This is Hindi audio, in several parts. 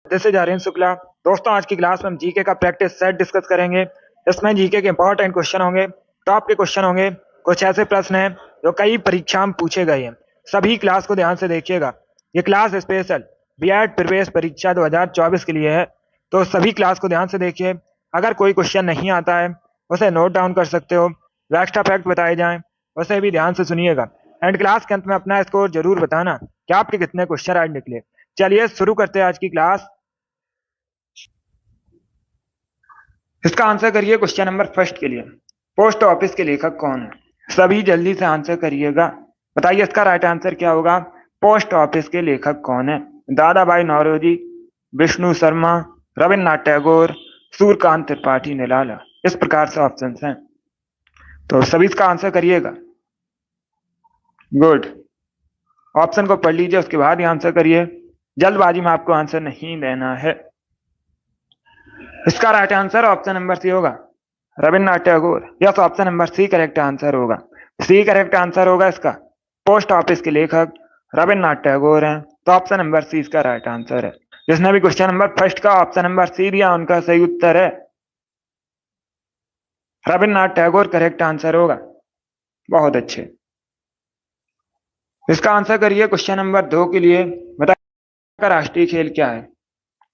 This is Aryan Shukla. दोस्तों, आज की क्लास में हम जीके का प्रैक्टिस सेट डिस्कस करेंगे। इसमें जीके के इंपॉर्टेंट क्वेश्चन होंगे, टॉप के क्वेश्चन होंगे, कुछ ऐसे प्रश्न हैं जो कई परीक्षा में पूछे गए हैं। सभी क्लास को ध्यान से देखिएगा। ये क्लास स्पेशल बीएड प्रवेश परीक्षा 2024 के लिए है, तो सभी क्लास को ध्यान से देखिए। अगर कोई क्वेश्चन नहीं आता है उसे नोट डाउन कर सकते हो। जो एक्स्ट्रा फैक्ट बताए जाएं उसे भी ध्यान से सुनिएगा। एंड क्लास के अंत में अपना स्कोर जरूर बताना कि आपके कितने क्वेश्चन आज निकले। चलिए शुरू करते हैं आज की क्लास। इसका आंसर करिए क्वेश्चन नंबर फर्स्ट के लिए। पोस्ट ऑफिस के लेखक कौन है? सभी जल्दी से आंसर करिएगा। बताइए इसका राइट आंसर क्या होगा। पोस्ट ऑफिस के लेखक कौन है? दादा भाई नौरोजी, विष्णु शर्मा, रविन्द्रनाथ टैगोर, सूर्यकांत त्रिपाठी निराला। इस प्रकार से ऑप्शन हैं, तो सभी इसका आंसर करिएगा। गुड, ऑप्शन को पढ़ लीजिए, उसके बाद ही आंसर करिए। जल्दबाजी में आपको आंसर नहीं देना है। इसका right answer option number C होगा, Rabindranath Tagore. Yes, option number C correct answer होगा। सी करेक्ट आंसर होगा इसका। पोस्ट ऑफिस के लेखक रविन्द्रनाथ टैगोर हैं, तो ऑप्शन नंबर सी इसका राइट आंसर है। जिसने भी क्वेश्चन नंबर फर्स्ट का ऑप्शन नंबर सी दिया उनका सही उत्तर है रविन्द्रनाथ टैगोर। करेक्ट आंसर होगा। बहुत अच्छे। इसका आंसर करिए क्वेश्चन नंबर 2 के लिए। बताइए राष्ट्रीय खेल क्या है?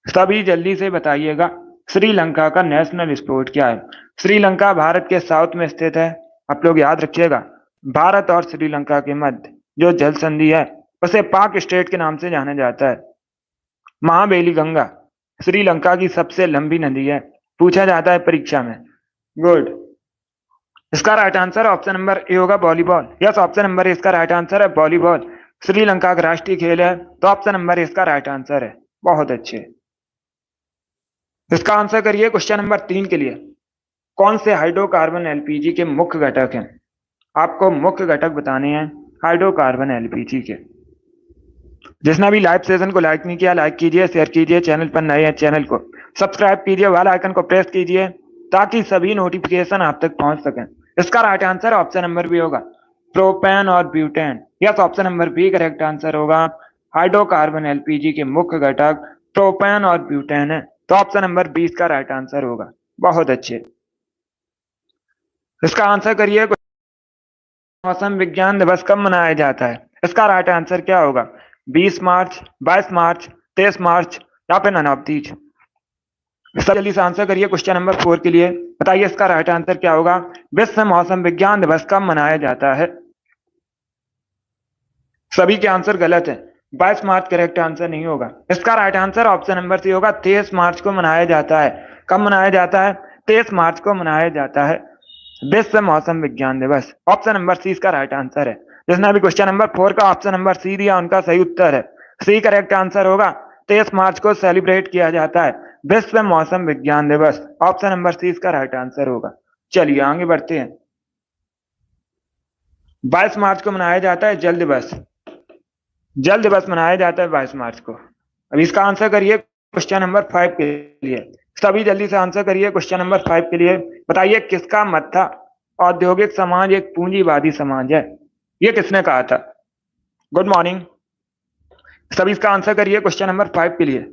सभी जल्दी से बताइएगा। श्रीलंका का नेशनल स्पोर्ट क्या है? श्रीलंका भारत के साउथ में स्थित है। आप लोग याद रखिएगा, भारत और श्रीलंका के मध्य जो जल संधि है उसे पाक स्टेट के नाम से जाना जाता है। महाबेली गंगा श्रीलंका की सबसे लंबी नदी है, पूछा जाता है परीक्षा में। गुड, इसका right answer option number A होगा, volleyball. Yes, option number A इसका राइट आंसर है, वॉलीबॉल श्रीलंका का राष्ट्रीय खेल है, तो ऑप्शन नंबर ए इसका राइट आंसर है। बहुत अच्छे। इसका आंसर करिए क्वेश्चन नंबर 3 के लिए। कौन से हाइड्रोकार्बन एलपीजी के मुख्य घटक हैं? आपको मुख्य घटक बताने हैं हाइड्रोकार्बन एलपीजी के। जिसने भी लाइव सेशन को लाइक नहीं किया, लाइक कीजिए, शेयर कीजिए। चैनल पर नए हैं चैनल को सब्सक्राइब कीजिए, बेल आइकन को प्रेस कीजिए ताकि सभी नोटिफिकेशन आप तक पहुंच सकें। इसका right answer option number B होगा, प्रोपेन और butane. Yes, option number B correct answer होगा। हाइड्रोकार्बन एलपीजी के मुख्य घटक प्रोपेन और ब्यूटेन है, तो ऑप्शन नंबर 20 का राइट आंसर होगा। बहुत अच्छे। इसका आंसर करिए मौसम विज्ञान दिवस कब मनाया जाता है? इसका राइट आंसर क्या होगा? 20 मार्च, 22 मार्च, 23 मार्च या फिर नन ऑफ दीज। जल्दी से आंसर करिए क्वेश्चन नंबर 4 के लिए। बताइए इसका राइट आंसर क्या होगा। विश्व मौसम विज्ञान दिवस कब मनाया जाता है? सभी के आंसर गलत है। 22 मार्च करेक्ट आंसर नहीं होगा। इसका right answer option number C होगा, 23 मार्च को मनाया जाता है। कब मनाया जाता है? 23 मार्च को मनाया जाता है विश्व मौसम विज्ञान दिवस। ऑप्शन नंबर सी इसका राइट आंसर है। जिसने भी क्वेश्चन नंबर 4 का ऑप्शन नंबर सी दिया उनका सही उत्तर है। सी करेक्ट आंसर होगा। 23 मार्च को सेलिब्रेट किया जाता है विश्व मौसम विज्ञान दिवस। ऑप्शन नंबर सी इसका राइट आंसर होगा। चलिए आगे बढ़ते हैं। 22 मार्च को मनाया जाता है जल दिवस। जल दिवस मनाया जाता है 22 मार्च को। अब इसका आंसर करिए क्वेश्चन नंबर 5 के लिए। सभी जल्दी से आंसर करिए क्वेश्चन नंबर 5 के लिए। बताइए किसका मत था औद्योगिक समाज एक पूंजीवादी समाज है? ये किसने कहा था? Good morning. सभी इसका आंसर करिए क्वेश्चन नंबर 5 के लिए।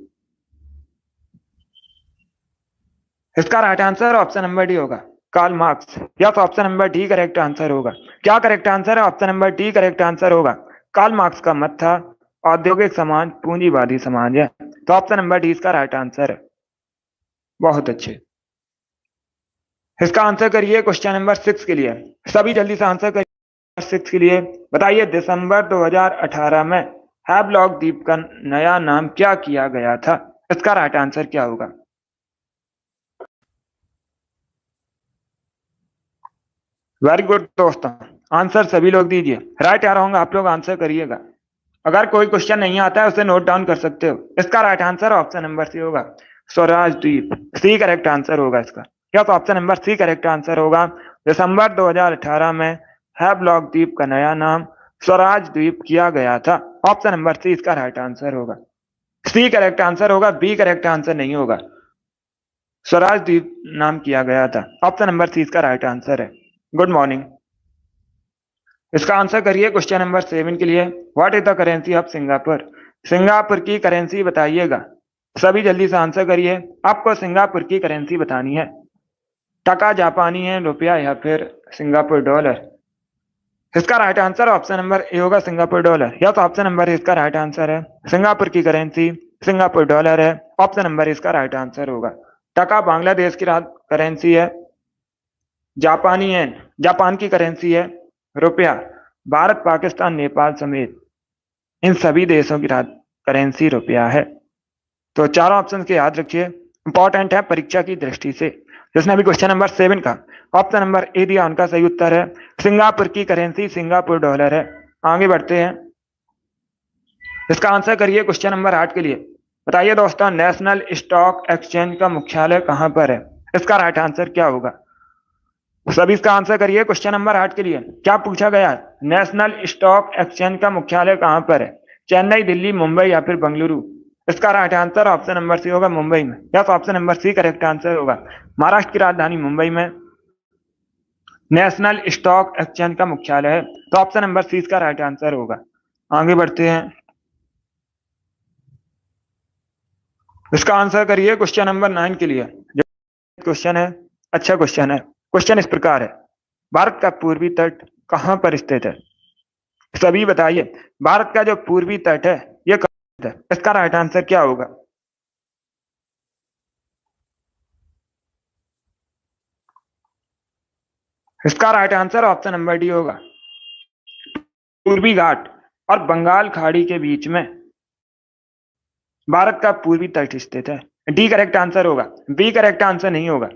इसका right answer option number D होगा, Karl Marx. Yes, option number D correct answer होगा। क्या करेक्ट आंसर है? Option number D correct answer होगा। कार्ल मार्क्स का मत था औद्योगिक समाज पूंजीवादी समाज है, तो ऑप्शन नंबर डी इसका राइट आंसर है। बहुत अच्छे। इसका आंसर करिए क्वेश्चन नंबर 6 के लिए। सभी जल्दी से आंसर करिए 6 के लिए। बताइए दिसंबर 2018 में हैवलॉक द्वीप का नया नाम क्या किया गया था? इसका राइट आंसर क्या होगा? वेरी गुड दोस्तों, आंसर सभी लोग दीजिए। राइट आ रहा होगा, आप लोग आंसर करिएगा। अगर कोई क्वेश्चन नहीं आता है उसे नोट डाउन कर सकते हो। इसका right answer option number C होगा, Swaraj Dweep. C correct answer होगा इसका। Yes, option number C correct answer होगा। दिसंबर 2018 में हैवलॉक द्वीप का नया नाम स्वराज द्वीप किया गया था। ऑप्शन नंबर सी इसका राइट आंसर होगा। सी करेक्ट आंसर होगा, बी करेक्ट आंसर नहीं होगा। स्वराज द्वीप नाम किया गया था। ऑप्शन नंबर सी इसका राइट आंसर है। Good morning. इसका आंसर करिए क्वेश्चन नंबर 7 के लिए। What is the currency of Singapore? Singapore की करेंसी बताइएगा। सभी जल्दी से आंसर करिए। आपको सिंगापुर की करेंसी बतानी है। टका, जापानी है, रुपया या फिर सिंगापुर डॉलर। इसका right answer option number A होगा, सिंगापुर डॉलर। या तो ऑप्शन नंबर ए इसका राइट आंसर है। सिंगापुर की करेंसी सिंगापुर डॉलर है। ऑप्शन नंबर इसका राइट आंसर होगा। टका बांग्लादेश की करेंसी है। जापानी येन जापान की करेंसी है। रुपया भारत, पाकिस्तान, नेपाल समेत इन सभी देशों की करेंसी रुपया है। तो चारों ऑप्शन के याद रखिए, इंपॉर्टेंट है परीक्षा की दृष्टि से। जिसने भी क्वेश्चन नंबर 7 का ऑप्शन नंबर ए दिया उनका सही उत्तर है सिंगापुर की करेंसी सिंगापुर डॉलर है। आगे बढ़ते हैं, इसका आंसर करिए क्वेश्चन नंबर 8 के लिए। बताइए दोस्तों, नेशनल स्टॉक एक्सचेंज का मुख्यालय कहां पर है? इसका राइट आंसर क्या होगा? सभी इसका आंसर करिए क्वेश्चन नंबर 8 के लिए। क्या पूछा गया है? नेशनल स्टॉक एक्सचेंज का मुख्यालय कहां पर है? चेन्नई, दिल्ली, मुंबई या फिर बेंगलुरु। इसका right answer option number C होगा, मुंबई में। या तो option number C correct answer होगा। महाराष्ट्र की राजधानी मुंबई में नेशनल स्टॉक एक्सचेंज का मुख्यालय है, तो ऑप्शन नंबर सी इसका राइट आंसर होगा। आगे बढ़ते हैं, इसका आंसर करिए क्वेश्चन नंबर 9 के लिए। जो क्वेश्चन है अच्छा क्वेश्चन है। क्वेश्चन इस प्रकार है, भारत का पूर्वी तट कहां पर स्थित है? सभी बताइए, भारत का जो पूर्वी तट है ये कहां स्थित है? इसका राइट आंसर क्या होगा? इसका right answer option number D होगा। पूर्वी घाट और बंगाल खाड़ी के बीच में भारत का पूर्वी तट स्थित है। डी करेक्ट आंसर होगा, बी करेक्ट आंसर नहीं होगा।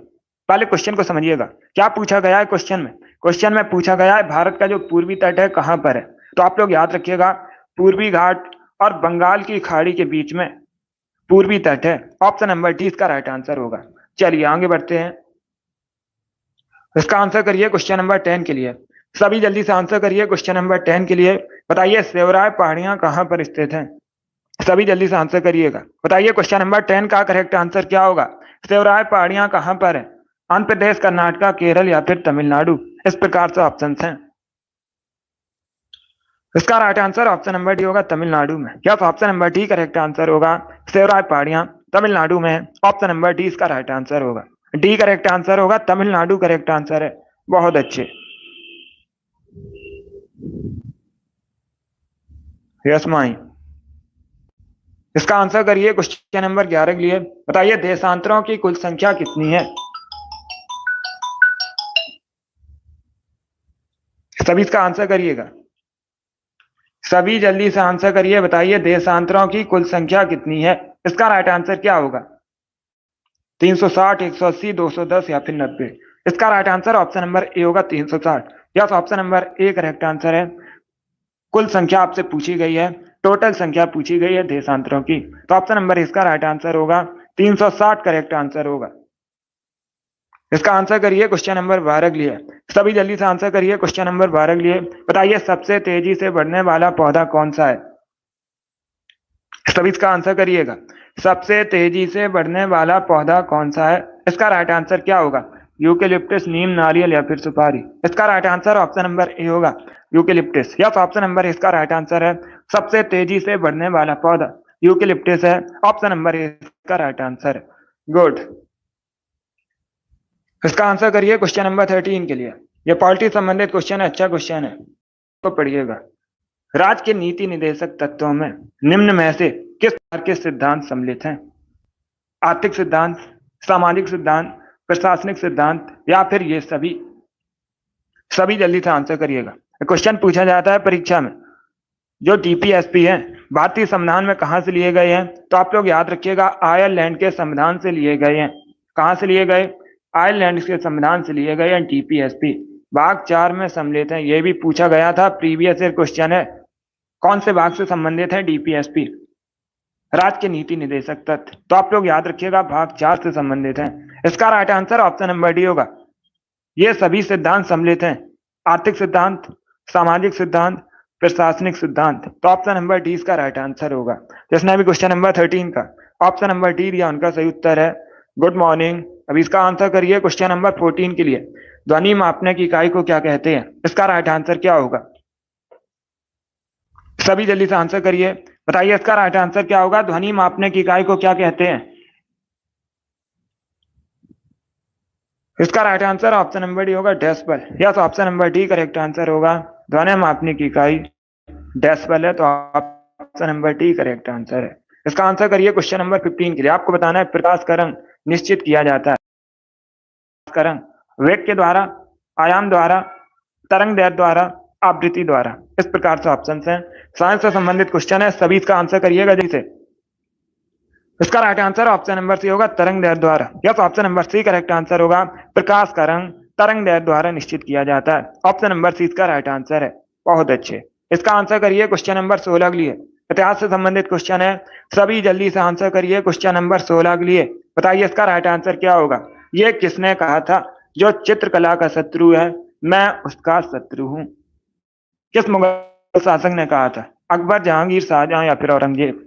पहले क्वेश्चन को समझिएगा, क्या पूछा गया है क्वेश्चन में? क्वेश्चन में पूछा गया है भारत का जो पूर्वी तट है कहां पर है। तो आप लोग याद रखिएगा, पूर्वी घाट और बंगाल की खाड़ी के बीच में पूर्वी तट है। ऑप्शन नंबर डी इसका राइट आंसर होगा। चलिए आगे बढ़ते हैं, इसका आंसर करिए क्वेश्चन नंबर 10 के लिए। सभी जल्दी से आंसर करिए क्वेश्चन नंबर 10 के लिए। बताइए सेवराय पहाड़ियां कहां पर स्थित हैं? सभी जल्दी से आंसर करिएगा। बताइए क्वेश्चन नंबर 10 का करेक्ट आंसर क्या होगा? सेवराय पहाड़ियां कहां पर है? आंध्र प्रदेश, कर्नाटक, केरल या फिर तमिलनाडु। इस प्रकार से ऑप्शन हैं। इसका right answer option number D होगा, तमिलनाडु में। क्या तो option number D correct answer होगा। सेवराय पहाड़ियां तमिलनाडु में है। ऑप्शन नंबर डी इसका राइट आंसर होगा। डी करेक्ट आंसर होगा, तमिलनाडु करेक्ट आंसर है। बहुत अच्छे, यस माई। इसका आंसर करिए क्वेश्चन नंबर 11 के लिए। बताइए देशांतरों की कुल संख्या कितनी है? सभी इसका आंसर करिएगा, सभी जल्दी से आंसर करिए। बताइए देशांतरों की कुल संख्या कितनी है? इसका राइट आंसर क्या होगा? 360, 180, 210 या फिर 90। इसका right answer option number A होगा, 360। Yes, option number A correct answer है। कुल संख्या आपसे पूछी गई है, टोटल संख्या पूछी गई है देशांतरों की, तो ऑप्शन नंबर इसका राइट आंसर होगा। 360 करेक्ट आंसर होगा। इसका आंसर करिए क्वेश्चन नंबर 12 के लिए। सभी जल्दी से आंसर करिए क्वेश्चन नंबर 12 के लिए। बताइए सबसे तेजी से बढ़ने वाला पौधा कौन सा है? सभी इसका आंसर करिएगा, सबसे तेजी से बढ़ने वाला पौधा कौन सा है? इसका राइट आंसर क्या होगा? यूकेलिप्टस, नीम, नारियल या फिर सुपारी। इसका right answer option number A होगा, यूकेलिप्टस। यस, ऑप्शन नंबर इसका राइट आंसर है। सबसे तेजी से बढ़ने वाला पौधा यूकेलिप्टस है। ऑप्शन नंबर ए इसका राइट आंसर है। गुड। इसका आंसर करिए क्वेश्चन नंबर 13 के लिए। यह पॉलिटी संबंधित क्वेश्चन है, अच्छा क्वेश्चन है, तो पढ़िएगा। राज्य के नीति निदेशक तत्वों में निम्न में से किस प्रकार के सिद्धांत सम्मिलित हैं? आर्थिक सिद्धांत, सामाजिक सिद्धांत, प्रशासनिक सिद्धांत या फिर ये सभी। सभी जल्दी से आंसर करिएगा। क्वेश्चन पूछा जाता है परीक्षा में, जो डीपीएसपी है भारतीय संविधान में कहां से लिए गए हैं? तो आप लोग याद रखिएगा, आयरलैंड के संविधान से लिए गए हैं। कहां से लिए गए? आयरलैंड के संविधान से लिए गए हैं डीपीएसपी। भाग 4 में सम्मिलित है। यह भी पूछा गया था, प्रीवियस ईयर क्वेश्चन है। कौन से भाग से संबंधित है डीपीएसपी? राज्य के नीति निदेशक तत्व, तो आप लोग याद रखिएगा भाग 4 से संबंधित है। इसका right answer option number D होगा। ये सभी सिद्धांत सम्मिलित हैं, आर्थिक सिद्धांत, सामाजिक सिद्धांत, प्रशासनिक सिद्धांत, तो ऑप्शन नंबर डी इसका राइट आंसर होगा। जिसने अभी क्वेश्चन नंबर 13 का ऑप्शन नंबर डी दिया उनका सही उत्तर है। Good morning. अभी इसका आंसर करिए क्वेश्चन नंबर 14 के लिए। ध्वनि मापने की इकाई को क्या कहते हैं? इसका राइट आंसर क्या होगा? सभी जल्दी से आंसर करिए। बताइए इसका राइट आंसर क्या होगा? ध्वनि मापने की इकाई को क्या कहते हैं? इसका right answer option number D होगा decibel. Yes, option number D correct answer होगा। ध्वनि मापने की इकाई डेसिबल है, तो option number D correct answer है। इसका आंसर करिए क्वेश्चन नंबर 15 के लिए। आपको बताना है प्रकाश का रंग निश्चित किया जाता है का रंग वेग के द्वारा, आयाम द्वारा, तरंग दैर्ध्य द्वारा, आवृत्ति द्वारा। इस प्रकार से ऑप्शन हैं। साइंस से संबंधित क्वेश्चन है, सभी इसका आंसर करिएगा जैसे। इसका right answer option number C होगा तरंग दैर्ध्य द्वारा। Yes, option number C correct answer होगा। प्रकाश का रंग तरंग दैर्ध्य द्वारा निश्चित किया जाता है। ऑप्शन नंबर सी इसका राइट आंसर है। बहुत अच्छे। इसका आंसर करिए क्वेश्चन नंबर 16 के लिए। इतिहास से संबंधित क्वेश्चन है, सभी जल्दी से आंसर करिए क्वेश्चन नंबर 16 के लिए। बताइए इसका राइट आंसर क्या होगा? ये किसने कहा था, जो चित्रकला का शत्रु है मैं उसका शत्रु हूं? किस मुगल शासक ने कहा था? अकबर, जहांगीर, शाहजहां या फिर औरंगजेब?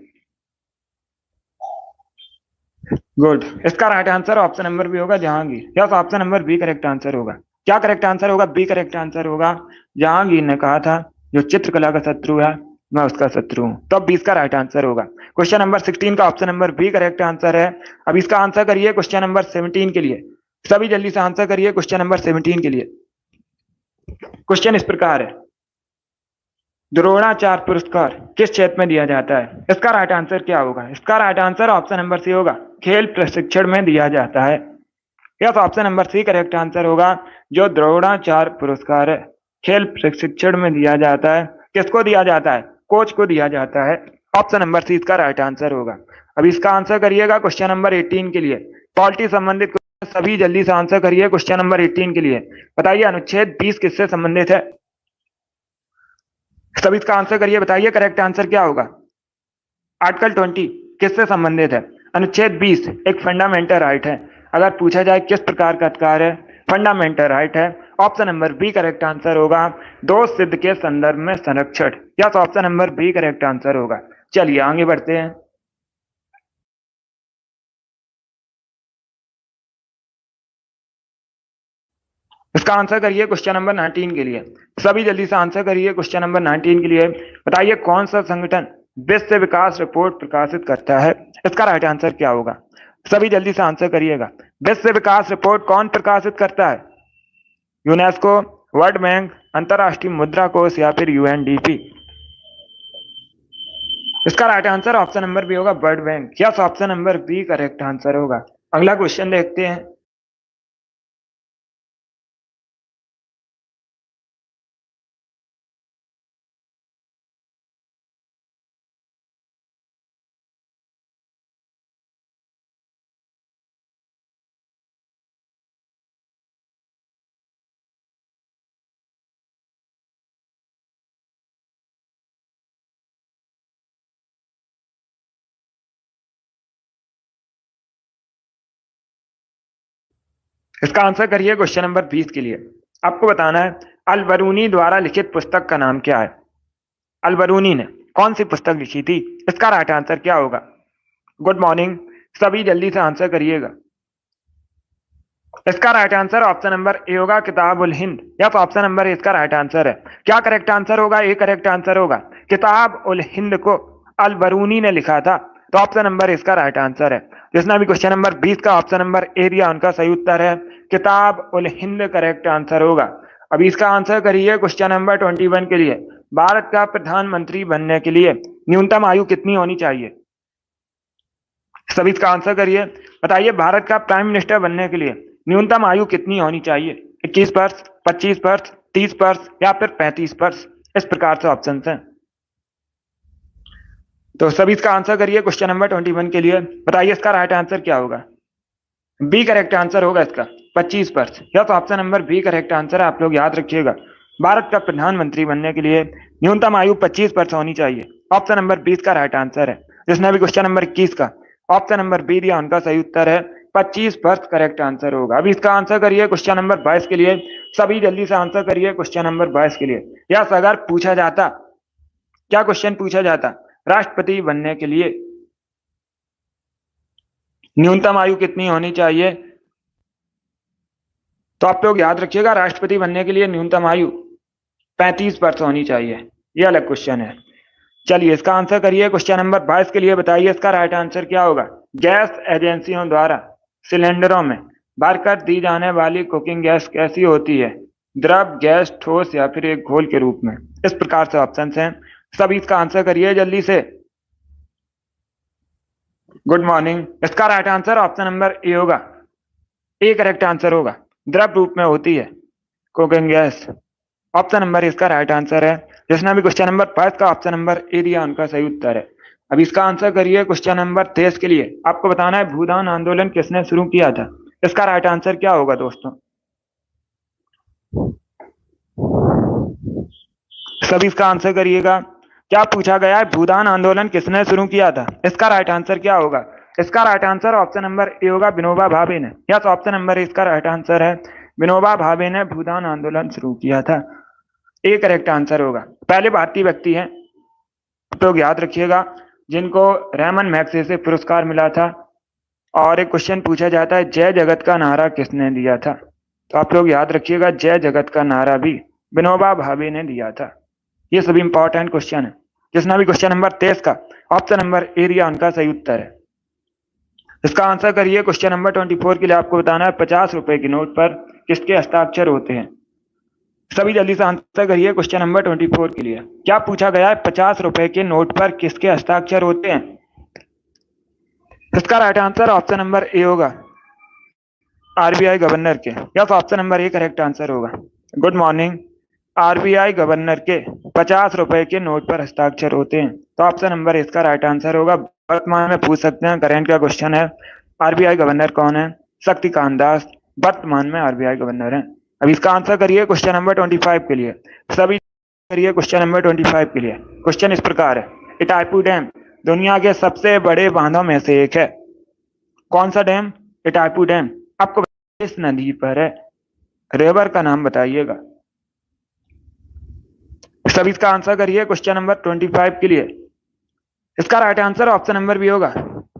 गुड। इसका right answer option number B होगा Jahangir. Yes, option number B correct answer होगा। क्या करेक्ट आंसर होगा? बी करेक्ट आंसर होगा। जहांगीर ने कहा था जो चित्रकला का शत्रु है मैं उसका शत्रु हूं, तो अब 20 का राइट आंसर होगा। क्वेश्चन नंबर 16 का option number B correct answer है। अब इसका आंसर करिए क्वेश्चन नंबर 17 के लिए। सभी जल्दी से आंसर करिए क्वेश्चन नंबर 17 के लिए। क्वेश्चन इस प्रकार है, द्रोणाचार्य पुरस्कार किस क्षेत्र में दिया जाता है? इसका राइट आंसर क्या होगा? इसका right answer option number C होगा, खेल प्रशिक्षण में दिया जाता है। Yes, option number C correct answer होगा। जो द्रोणाचार्य पुरस्कार है खेल प्रशिक्षण में दिया जाता है। किसको दिया जाता है? कोच को दिया जाता है। ऑप्शन नंबर सी इसका राइट आंसर होगा। अब इसका आंसर करिएगा क्वेश्चन नंबर 18 के लिए। पॉलिटी संबंधित सभी जल्दी से आंसर करिए क्वेश्चन नंबर 18 के लिए। बताइए अनुच्छेद 20 किससे संबंधित है? सभी इसका आंसर करिए, बताइए करेक्ट आंसर क्या होगा? आर्टिकल 20 किससे संबंधित है? अनुच्छेद 20 एक फंडामेंटल राइट है। अगर पूछा जाए किस प्रकार का अधिकार है, फंडामेंटल राइट है। Option number B correct answer होगा। दोष सिद्ध के संदर्भ में संरक्षण। Yes, option number B correct answer होगा। चलिए आगे बढ़ते हैं। इसका आंसर करिए क्वेश्चन नंबर 19 के लिए। सभी जल्दी से आंसर करिए क्वेश्चन नंबर 19 के लिए। बताइए कौन सा संगठन विश्व विकास रिपोर्ट प्रकाशित करता है? इसका राइट आंसर क्या होगा? सभी जल्दी से आंसर करिएगा। विश्व विकास रिपोर्ट कौन प्रकाशित करता है? यूनेस्को, वर्ल्ड बैंक, अंतरराष्ट्रीय मुद्रा कोष या फिर यूएनडीपी? इसका right answer option number B होगा, World Bank. Yes, option number B correct answer होगा। अगला क्वेश्चन देखते हैं। इसका आंसर करिए क्वेश्चन नंबर 20 के लिए। आपको बताना है अल बरूनी द्वारा लिखित पुस्तक का नाम क्या है? अल बरूनी ने कौन सी पुस्तक लिखी थी? इसका राइट आंसर क्या होगा? गुड मॉर्निंग, सभी जल्दी से आंसर करिएगा। इसका right answer option number A होगा, Kitab ul Hind. Yes, option number A इसका राइट आंसर है। क्या करेक्ट आंसर होगा? ए करेक्ट आंसर होगा। किताब उल हिंद को अल बरूनी ने लिखा था, तो ऑप्शन नंबर इसका राइट आंसर है। जिसने भी क्वेश्चन नंबर 20 का ऑप्शन नंबर ए दिया उनका सही उत्तर है किताब उल हिंद करेक्ट आंसर होगा। अभी इसका आंसर करिए क्वेश्चन नंबर 21 के लिए। भारत का प्रधानमंत्री बनने के लिए न्यूनतम आयु कितनी होनी चाहिए? सभी इसका आंसर करिए। बताइए भारत का प्राइम मिनिस्टर बनने के लिए न्यूनतम आयु कितनी होनी चाहिए? 21 वर्ष, 25 वर्ष, 30 वर्ष या फिर 35 वर्ष? इस प्रकार से ऑप्शन हैं। तो सभी इसका आंसर करिए क्वेश्चन नंबर 21 के लिए। बताइए इसका राइट आंसर क्या होगा? बी करेक्ट आंसर होगा इसका, 25 वर्ष। यह तो option number B correct answer है। आप लोग याद रखिएगा, भारत का प्रधानमंत्री बनने के लिए न्यूनतम आयु 25 वर्ष होनी चाहिए। ऑप्शन नंबर 20 का राइट आंसर है। जिसने भी क्वेश्चन नंबर 21 का ऑप्शन नंबर बी दिया उनका सही उत्तर है 25 वर्ष करेक्ट आंसर होगा। अभी इसका आंसर करिए क्वेश्चन नंबर 22 के लिए। सभी जल्दी से आंसर करिए क्वेश्चन नंबर 22 के लिए। यस, अगर पूछा जाता, क्या क्वेश्चन पूछा जाता, राष्ट्रपति बनने के लिए न्यूनतम आयु कितनी होनी चाहिए, तो आप लोग याद रखिएगा राष्ट्रपति बनने के लिए न्यूनतम आयु 35 वर्ष होनी चाहिए। यह अलग क्वेश्चन है। चलिए इसका आंसर करिए। क्वेश्चन नंबर 22 के लिए बताइए इसका राइट आंसर क्या होगा। गैस एजेंसियों द्वारा सिलेंडरों में भरकर दी जाने वाली कुकिंग गैस कैसी होती है? द्रव, गैस, ठोस या फिर एक घोल के रूप में? इस प्रकार से ऑप्शन हैं, सभी इसका आंसर करिए जल्दी से। Good morning. इसका right answer option number A होगा, ए करेक्ट आंसर होगा। द्रव रूप में होती है कुकिंग गैस। ऑप्शन नंबर इसका राइट आंसर है। जिसने भी क्वेश्चन नंबर 5 का ऑप्शन नंबर ए दिया उनका सही उत्तर है। अब इसका आंसर करिए। क्वेश्चन नंबर 23 के लिए आपको बताना है भूदान आंदोलन किसने शुरू किया था? इसका राइट आंसर क्या होगा दोस्तों? सभी इसका आंसर करिएगा। क्या पूछा गया है, भूदान आंदोलन किसने शुरू किया था? इसका राइट आंसर क्या होगा? इसका right answer option number A होगा, विनोबा भावे ने। यस, ऑप्शन नंबर इसका राइट आंसर है। विनोबा भावे ने भूदान आंदोलन शुरू किया था, ए करेक्ट आंसर होगा। पहले भारतीय व्यक्ति हैं, तो याद रखिएगा, जिनको रैमन मैग्सेसे पुरस्कार मिला था। और एक क्वेश्चन पूछा जाता है, जय जगत का नारा किसने दिया था? तो आप लोग याद रखिएगा, जय जगत का नारा भी विनोबा भावे ने दिया था। ये सभी इंपॉर्टेंट क्वेश्चन है। जिसने भी क्वेश्चन नंबर 23 का ऑप्शन नंबर ए दिया उनका सही उत्तर है। इसका आंसर करिए। क्वेश्चन नंबर 24 के लिए आपको बताना है 50 रुपए की नोट पर किसके हस्ताक्षर होते हैं? सभी जल्दी से आंसर करिए। क्वेश्चन नंबर 24 के लिए क्या पूछा गया है, 50 रुपए के नोट पर किसके हस्ताक्षर होते हैं? इसका right answer option number A होगा, आरबीआई गवर्नर के। Yes, option number A correct answer होगा। Good morning. आरबीआई गवर्नर के 50 रुपए के नोट पर हस्ताक्षर होते हैं, तो ऑप्शन नंबर इसका राइट आंसर होगा। वर्तमान में पूछ सकते हैं, करंट का क्वेश्चन है, आरबीआई गवर्नर कौन है? शक्तिकांत दास वर्तमान में आरबीआई गवर्नर है। अब इसका आंसर करिए क्वेश्चन नंबर 25 के लिए। सभी करिए क्वेश्चन नंबर 25 के लिए। क्वेश्चन इस प्रकार है, इटापू डैम दुनिया के सबसे बड़े बांधों में से एक है। कौन सा डैम? इटापू डैम। आपको इस नदी पर है, रिवर का नाम बताइएगा। सभी इसका आंसर करिए क्वेश्चन नंबर 25 के लिए। इसका right answer option number B होगा,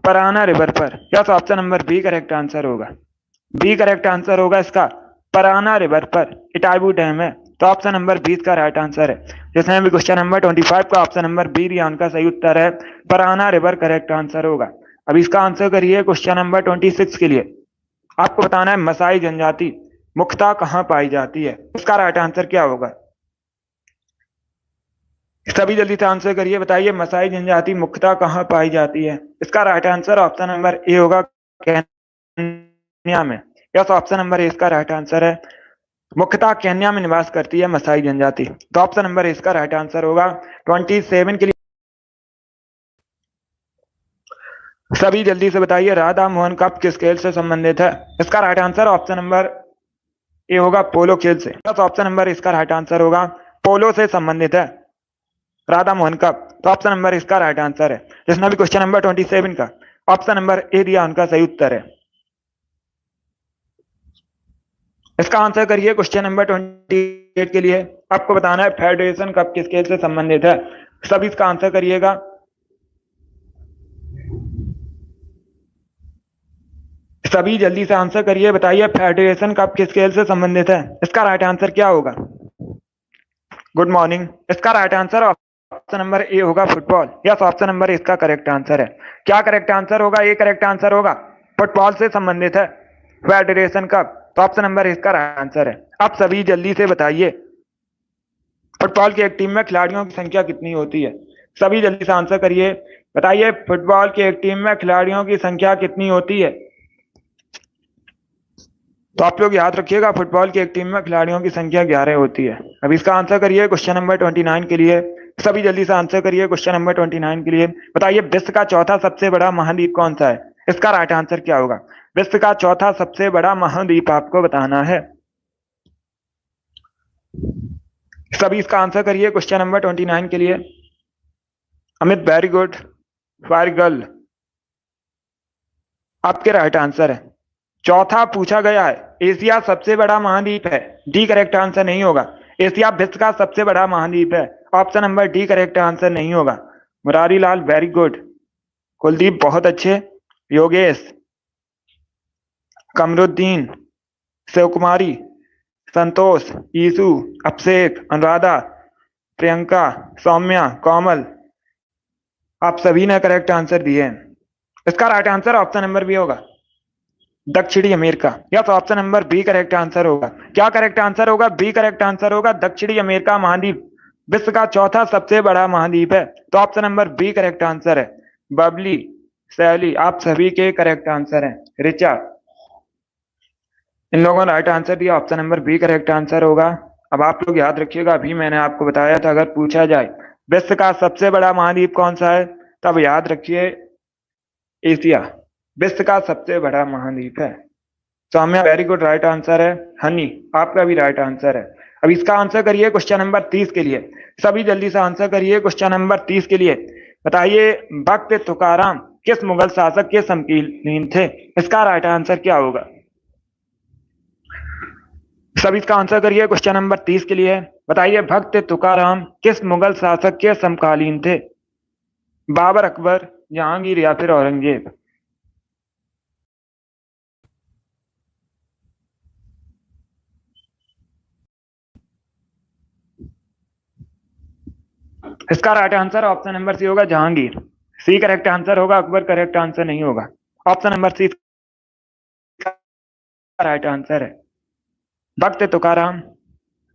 पराना रिवर पर। Yes, option number B correct answer होगा। बी करेक्ट आंसर होगा इसका, पराना रिवर पर इटाबू डैम है, तो ऑप्शन नंबर 20 का राइट आंसर है। जिसने भी क्वेश्चन नंबर 25 का ऑप्शन नंबर बी दिया उनका सही उत्तर है, पराना रिवर करेक्ट आंसर होगा। अब इसका आंसर करिए क्वेश्चन नंबर 26 के लिए। आपको बताना है मसाई जनजाति मुख्यतः कहाँ पाई जाती है? इसका राइट आंसर क्या होगा? सभी जल्दी से आंसर करिए, बताइए मसाई जनजाति मुख्यतः कहाँ पाई जाती है? इसका right answer option number A होगा, केन्या में। यस, ऑप्शन नंबर ए इसका राइट आंसर है। मुख्यतः केन्या में निवास करती है मसाई जनजाति, तो ऑप्शन नंबर ए इसका राइट आंसर होगा। 27 के लिए सभी जल्दी से बताइए, राधा मोहन कप किस खेल से संबंधित है? इसका right answer option number A होगा, पोलो खेल से। यस, ऑप्शन नंबर इसका राइट आंसर होगा, पोलो से संबंधित है राधा मोहन कप, तो ऑप्शन नंबर इसका राइट आंसर है। जिसने भी क्वेश्चन नंबर 27 का ऑप्शन नंबर ए दिया उनका सही उत्तर है। इसका आंसर करिए क्वेश्चन नंबर 28 के लिए। आपको बताना है फेडरेशन कप किस खेल से संबंधित है? सभी इसका आंसर करिएगा। सभी जल्दी से आंसर करिए, बताइए फेडरेशन कप किस खेल से संबंधित है? इसका राइट आंसर क्या होगा? Good morning. इसका right answer option number A होगा, फुटबॉल। यस, ऑप्शन नंबर इसका करेक्ट आंसर है। क्या करेक्ट आंसर होगा? ए करेक्ट आंसर होगा, फुटबॉल से संबंधित है फेडरेशन कप, तो ऑप्शन नंबर इसका राइट आंसर है। आप सभी जल्दी से बताइए, फुटबॉल की एक टीम में खिलाड़ियों की संख्या कितनी होती है? सभी जल्दी से आंसर करिए, बताइए फुटबॉल की एक टीम में खिलाड़ियों की संख्या कितनी होती है? तो आप लोग याद रखिएगा, फुटबॉल की एक टीम में खिलाड़ियों की संख्या 11 होती है। अब इसका आंसर करिए क्वेश्चन नंबर 29 के लिए। सभी जल्दी से आंसर करिए क्वेश्चन नंबर 29 के लिए। बताइए विश्व का चौथा सबसे बड़ा महाद्वीप कौन सा है? इसका राइट आंसर क्या होगा? विश्व का चौथा सबसे बड़ा महाद्वीप आपको बताना है। सभी इसका आंसर करिए क्वेश्चन नंबर 29 के लिए। Amit, very good, very girl, आपके राइट आंसर है। चौथा पूछा गया है, एशिया सबसे बड़ा महाद्वीप है, डी करेक्ट आंसर नहीं होगा। एशिया विश्व का सबसे बड़ा महाद्वीप है, option number D correct answer नहीं होगा। Murari Lal, very good. कुलदीप, बहुत अच्छे। योगेश, कमरुद्दीन, शिव कुमारी, संतोष, ईसु, अभिषेक, अनुराधा, प्रियंका, सौम्या, कोमल, आप सभी ने करेक्ट आंसर दिए हैं। इसका right answer option number B होगा, दक्षिणी अमेरिका। या तो option number B correct answer होगा। क्या करेक्ट आंसर होगा? बी करेक्ट आंसर होगा। दक्षिणी अमेरिका महाद्वीप विश्व का चौथा सबसे बड़ा महाद्वीप है, तो option number B correct answer है। बबली, सैली, आप सभी के करेक्ट आंसर हैं। रिचा, इन लोगों ने राइट आंसर दिया, option number B correct answer होगा। अब आप लोग याद रखिएगा, अभी मैंने आपको बताया था अगर पूछा जाए विश्व का सबसे बड़ा महाद्वीप कौन सा है, तब याद रखिए एशिया विश्व का सबसे बड़ा महाद्वीप है। Saumya, very good, right answer है। हनी, आपका भी राइट आंसर है। अब इसका आंसर करिए क्वेश्चन नंबर 30 के लिए। सभी जल्दी से आंसर करिए क्वेश्चन नंबर 30 के लिए। बताइए भक्त तुकाराम किस मुगल शासक के समकालीन थे? इसका राइट आंसर क्या होगा? सभी इसका आंसर करिए क्वेश्चन नंबर 30 के लिए। बताइए भक्त तुकाराम किस मुगल शासक के समकालीन थे? बाबर, अकबर, जहांगीर या फिर औरंगजेब? इसका right answer option number C होगा, जहांगीर। सी करेक्ट आंसर होगा, अकबर करेक्ट आंसर नहीं होगा। Option number C right answer है। भक्त तुकाराम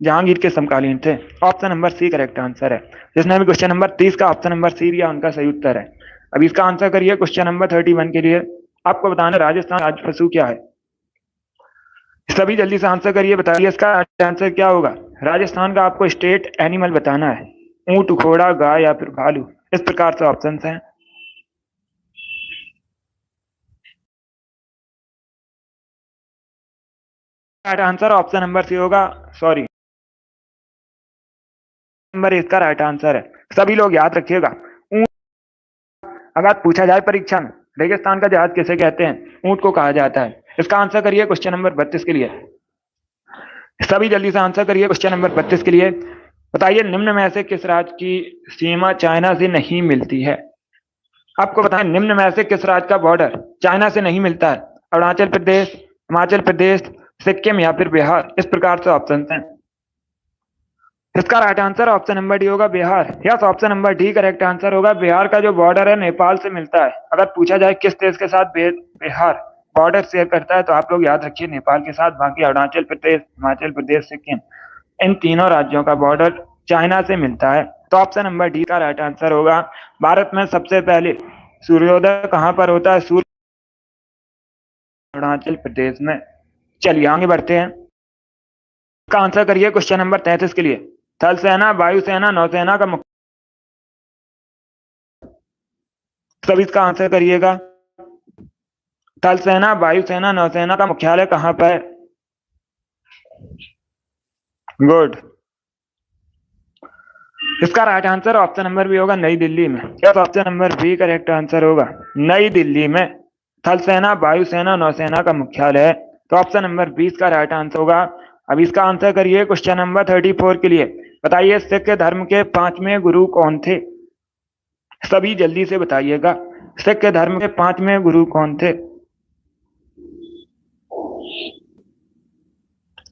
जहांगीर के समकालीन थे। Option number C correct answer है। जिसने भी क्वेश्चन नंबर 30 का ऑप्शन नंबर सी दिया उनका सही उत्तर है। अब इसका आंसर करिए क्वेश्चन नंबर 31 के लिए। आपको बताना राजस्थान राज्य पशु क्या है? सभी जल्दी से आंसर करिए, बताइए इसका आंसर क्या होगा। राजस्थान का आपको स्टेट एनिमल बताना है। ऊंट, घोड़ा, गाय या फिर भालू, इस प्रकार से ऑप्शन हैं। Right answer option number C होगा, सॉरी, नंबर इसका राइट आंसर है। सभी लोग याद रखिएगा, ऊंट अगर पूछा जाए परीक्षा में रेगिस्तान का जहाज किसे कहते हैं, ऊंट को कहा जाता है। इसका आंसर करिए क्वेश्चन नंबर 32 के लिए। सभी जल्दी से आंसर करिए क्वेश्चन नंबर 32 के लिए। बताइए निम्न में से किस राज्य की सीमा चाइना से नहीं मिलती है? आपको बताएं निम्न में से किस राज्य का बॉर्डर चाइना से नहीं मिलता है? अरुणाचल प्रदेश, हिमाचल प्रदेश, सिक्किम या फिर बिहार, इस प्रकार से ऑप्शन हैं। इसका right answer option number D होगा, Bihar. Yes, option number D correct answer होगा। बिहार का जो बॉर्डर है नेपाल से मिलता है। अगर पूछा जाए किस देश के साथ बिहार बॉर्डर शेयर करता है, तो आप लोग याद रखिए नेपाल के साथ। बाकी अरुणाचल प्रदेश, हिमाचल प्रदेश, सिक्किम, इन तीनों राज्यों का बॉर्डर चाइना से मिलता है। तो ऑप्शन नंबर डी का राइट आंसर होगा। भारत में सबसे पहले सूर्योदय कहां पर होता है? सूर्य अरुणाचल प्रदेश में। चलिए आगे बढ़ते हैं। इसका आंसर करिए क्वेश्चन नंबर 33 के लिए। थल सेना, वायुसेना, नौसेना का सभी इसका आंसर करिएगा। थल सेना, वायुसेना, नौसेना का मुख्यालय कहां पर है? गुड। इसका right answer option number B होगा, नई दिल्ली में। Yes, option number B correct answer होगा, नई दिल्ली में थल सेना, वायुसेना, नौसेना का मुख्यालय है। तो ऑप्शन नंबर 20 का राइट आंसर होगा। अब इसका आंसर करिए क्वेश्चन नंबर 34 के लिए। बताइए सिख धर्म के 5वें गुरु कौन थे? सभी जल्दी से बताइएगा, सिख धर्म के 5वें गुरु कौन थे?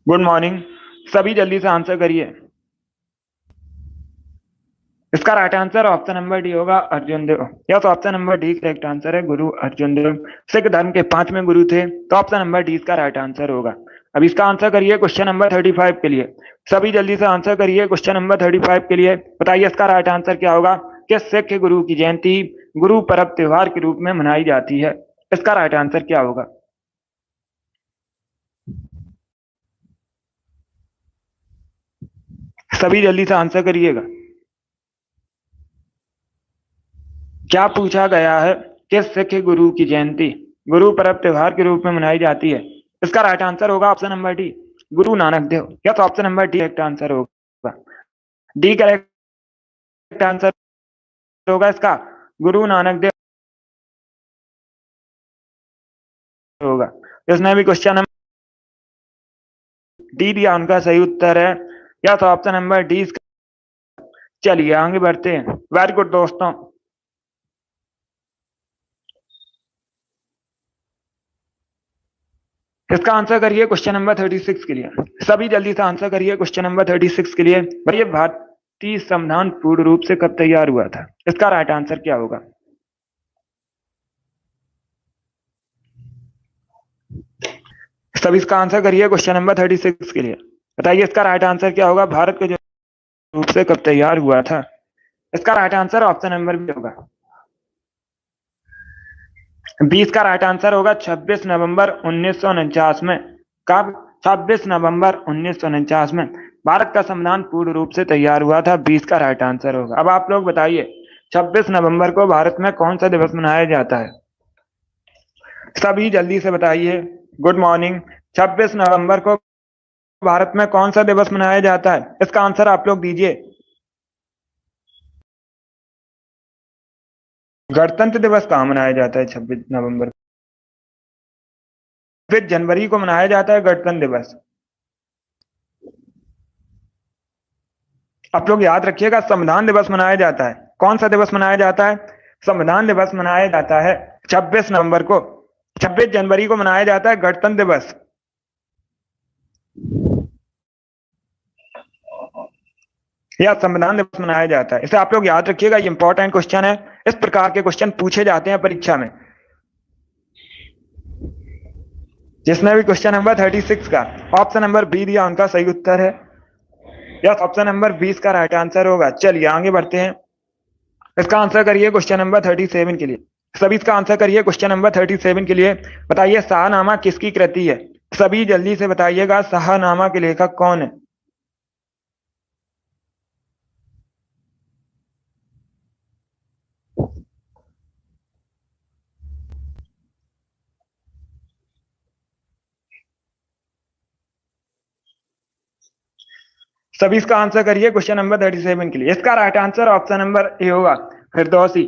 गुड मॉर्निंग, सभी जल्दी से आंसर करिए। इसका right answer option number D होगा, अर्जुन देव। या तो option number D correct answer है, गुरु अर्जुन देव सिख धर्म के 5वें गुरु थे। तो ऑप्शन नंबर डी इसका राइट आंसर होगा। अब इसका आंसर करिए क्वेश्चन नंबर 35 के लिए। सभी जल्दी से आंसर करिए क्वेश्चन नंबर 35 के लिए। बताइए इसका राइट आंसर क्या होगा? किस सिख गुरु की जयंती गुरु पर्व त्योहार के रूप में मनाई जाती है? इसका राइट आंसर क्या होगा? सभी जल्दी से आंसर करिएगा। क्या पूछा गया है? किस सिख गुरु की जयंती गुरु पर्व त्योहार के रूप में मनाई जाती है? इसका राइट आंसर होगा option number D, Guru Nanak Dev. या तो option number D correct answer होगा। डी करेक्ट आंसर होगा इसका, गुरु नानक देव होगा। इसने भी क्वेश्चन नंबर डी दिया, उनका सही उत्तर है। या तो ऑप्शन नंबर डी। चलिए आगे बढ़ते हैं। वेरी गुड दोस्तों। इसका आंसर करिए क्वेश्चन नंबर 36 के लिए। सभी जल्दी से आंसर करिए क्वेश्चन नंबर 36 के लिए। भैया भारत भारतीय संविधान पूर्ण रूप से कब तैयार हुआ था? इसका राइट आंसर क्या होगा? सब इसका आंसर करिए क्वेश्चन नंबर 36 के लिए। बताइए इसका राइट आंसर क्या होगा? भारत के जो रूप से कब तैयार हुआ था? इसका right answer option number B होगा। 20 का राइट आंसर होगा 26 नवंबर 1949 में। कब? 26 नवंबर 1949 में भारत का संविधान पूर्ण रूप से तैयार हुआ था। 20 का राइट आंसर होगा। अब आप लोग बताइए 26 नवंबर को भारत में कौन सा दिवस मनाया जाता है? सभी जल्दी से बताइए। Good morning. 26 नवंबर को भारत में कौन सा दिवस मनाया जाता है? इसका आंसर आप लोग दीजिए। गणतंत्र दिवस कहाँ मनाया जाता है 26 नवंबर? 26 जनवरी को मनाया जाता है गणतंत्र दिवस। आप लोग याद रखिएगा संविधान दिवस मनाया जाता है। कौन सा दिवस मनाया जाता है? संविधान दिवस मनाया जाता है 26 नवंबर को। 26 जनवरी को मनाया जाता है गणतंत्र दिवस। या संविधान दिवस मनाया जाता है। इसे आप लोग याद रखिएगा, ये इंपॉर्टेंट क्वेश्चन है। इस प्रकार के क्वेश्चन पूछे जाते हैं परीक्षा में। जिसने भी क्वेश्चन नंबर 36 का ऑप्शन नंबर बी दिया उनका सही उत्तर है। यस, ऑप्शन नंबर 20 का राइट आंसर होगा। चलिए आगे बढ़ते हैं। इसका आंसर करिए क्वेश्चन नंबर 37 के लिए। सभी इसका आंसर करिए क्वेश्चन नंबर 37 के लिए। बताइए शाहनामा किसकी कृति है? सभी जल्दी से बताइएगा शाहनामा के लेखक कौन है? सभी इसका आंसर करिए क्वेश्चन नंबर 37 के लिए। इसका right answer option number A होगा, फिरदौसी।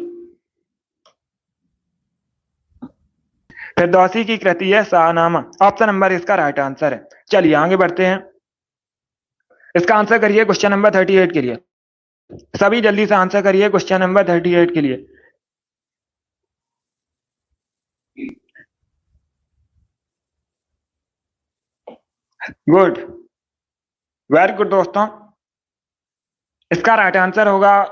फिरदौसी की कृति है शाहनामा। ऑप्शन नंबर इसका राइट आंसर है। चलिए आगे बढ़ते हैं। इसका आंसर करिए क्वेश्चन नंबर 38 के लिए। सभी जल्दी से आंसर करिए क्वेश्चन नंबर 38 के लिए। गुड, वेरी गुड दोस्तों। इसका राइट आंसर होगा,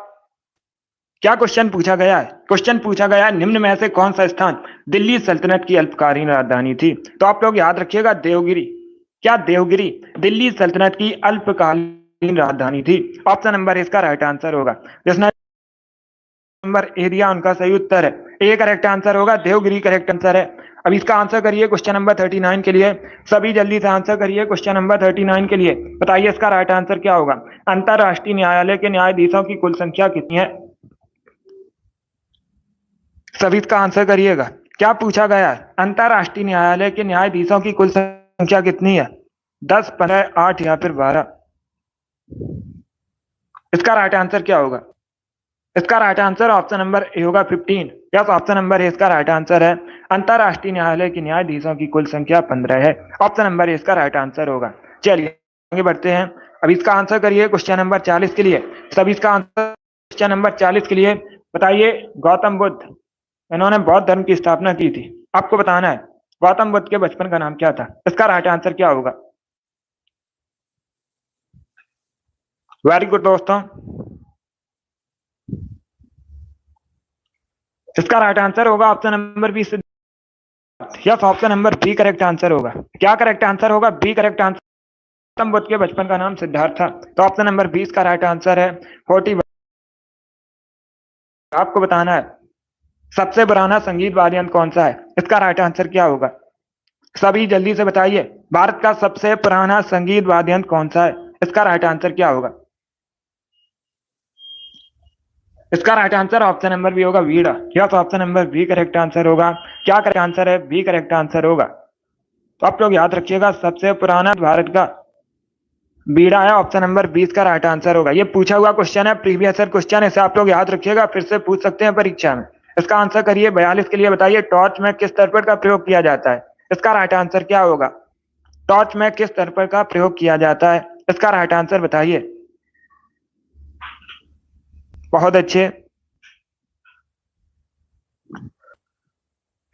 क्या क्वेश्चन पूछा गया है? क्वेश्चन पूछा गया है निम्न में से कौन सा स्थान दिल्ली सल्तनत की अल्पकालीन राजधानी थी? तो आप लोग याद रखिएगा देवगिरी। क्या देवगिरी दिल्ली सल्तनत की अल्पकालीन राजधानी थी? ऑप्शन नंबर इसका राइट आंसर होगा। जिसने नंबर ए दिया उनका सही उत्तर है। ए करेक्ट आंसर होगा, देवगिरी करेक्ट आंसर है। अब इसका आंसर करिए क्वेश्चन नंबर 39 के लिए। सभी जल्दी से आंसर करिए क्वेश्चन नंबर 39 के लिए। बताइए इसका राइट आंसर क्या होगा? अंतरराष्ट्रीय न्यायालय के न्यायाधीशों की कुल संख्या कितनी है? सभी इसका आंसर करिएगा। क्या पूछा गया है? अंतरराष्ट्रीय न्यायालय के न्यायाधीशों की कुल संख्या कितनी है? 10, 15, 8 या फिर 12? इसका राइट आंसर क्या होगा? इसका right answer option number A होगा 15। यस, ऑप्शन नंबर ए इसका राइट आंसर है। अंतरराष्ट्रीय न्यायालय के न्यायाधीशों की कुल संख्या 15 है। ऑप्शन नंबर ए इसका राइट आंसर होगा। चलिए आगे बढ़ते हैं। अब इसका आंसर करिए क्वेश्चन नंबर 40 के लिए। सभी इसका आंसर क्वेश्चन नंबर 40 के लिए। बताइए गौतम बुद्ध, इन्होंने बौद्ध धर्म की स्थापना की थी। आपको बताना है गौतम बुद्ध के बचपन का नाम क्या था? इसका राइट आंसर क्या होगा? वेरी गुड दोस्तों। इसका राइट आंसर होगा option number B, Siddharth. Yes, option number B correct answer होगा। क्या करेक्ट आंसर होगा? B correct answer. Gautam Buddha के बचपन का नाम सिद्धार्थ था। तो ऑप्शन नंबर 20 का राइट आंसर है 41। आपको बताना है सबसे पुराना संगीत वाद्य यंत्र कौन सा है? इसका राइट आंसर क्या होगा? सभी जल्दी से बताइए भारत का सबसे पुराना संगीत वाद्य यंत्र कौन सा है? इसका राइट आंसर क्या होगा? इसका right answer option number B होगा, veena. Yes, option number B correct answer होगा। क्या करेक्ट आंसर है? बी करेक्ट आंसर होगा। तो आप लोग याद रखिएगा सबसे पुराना भारत का बीड़ा है। ऑप्शन नंबर 20 का राइट आंसर होगा। ये पूछा हुआ क्वेश्चन है, प्रीवियस ईयर क्वेश्चन है। इसे आप लोग याद रखिएगा, फिर से पूछ सकते हैं परीक्षा में। इसका आंसर करिए 42 के लिए। बताइए टॉर्च में किस दर्पण का प्रयोग किया जाता है? इसका राइट आंसर क्या होगा? टॉर्च में किस दर्पण का प्रयोग किया जाता है? इसका राइट आंसर बताइए। बहुत अच्छे।